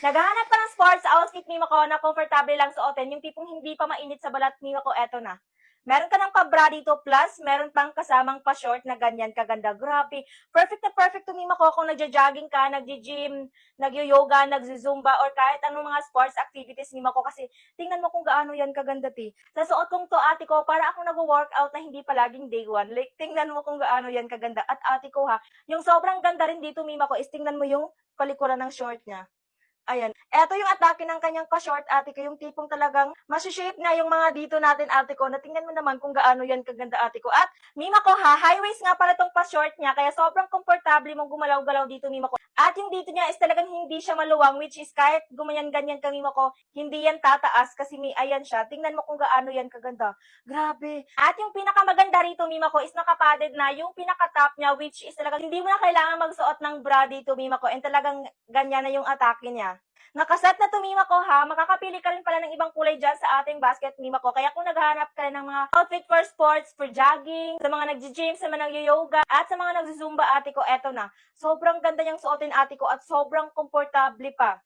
Naghahanap ka ng sports outfit, Mima ko, na komportable lang suotin, yung tipong hindi pa mainit sa balat, Mima ko, eto na. Meron ka ng pa-bra dito, plus meron pang kasamang pa-short na ganyan kaganda. Grabe. Perfect na perfect to, Mima ko, kung nagja-jogging ka, nagji-gym, nagyo-yoga, nagzi-zumba, or kahit anong mga sports activities, Mima ko, kasi tingnan mo kung gaano yan kaganda, ti. Sa suot kong to, ate ko, para akong nag-workout na hindi palaging day one. Like, tingnan mo kung gaano yan kaganda. At ate ko, ha, yung sobrang ganda rin dito, Mima ko, is tingnan mo yung palikuran ng short niya. Ayan. Eto yung atake ng kanyang pa-short, ate ko, yung tipong talagang mashi-shape na yung mga dito natin, ate ko, na tingnan mo naman kung gaano yan kaganda, ate ko. At, Mima ko ha, high waist nga pala tong pa-short niya, kaya sobrang komportable mong gumalaw-galaw dito, Mima ko. At yung dito niya is talagang hindi siya maluwang, which is kahit gumanyan-ganyan ka, Mima ko, hindi yan tataas kasi may ayan siya. Tingnan mo kung gaano yan kaganda. Grabe. At yung pinakamaganda rito, Mima ko, is nakapadded na yung pinaka-top niya, which is talagang hindi mo na kailangan magsuot ng bra dito, Mima ko, and talagang ganyan na yung atake niya. Nakaset na to, Mima ko ha. Makakapili ka rin pala ng ibang kulay dyan sa ating basket, Mima ko. Kaya kung naghahanap ka rin ng mga outfit for sports, for jogging, sa mga nagji-gym, sa mga nag-yoga, at sa mga nagzumba, ate ko, eto na. Sobrang ganda niyang suotin, ate ko, at sobrang komportable pa.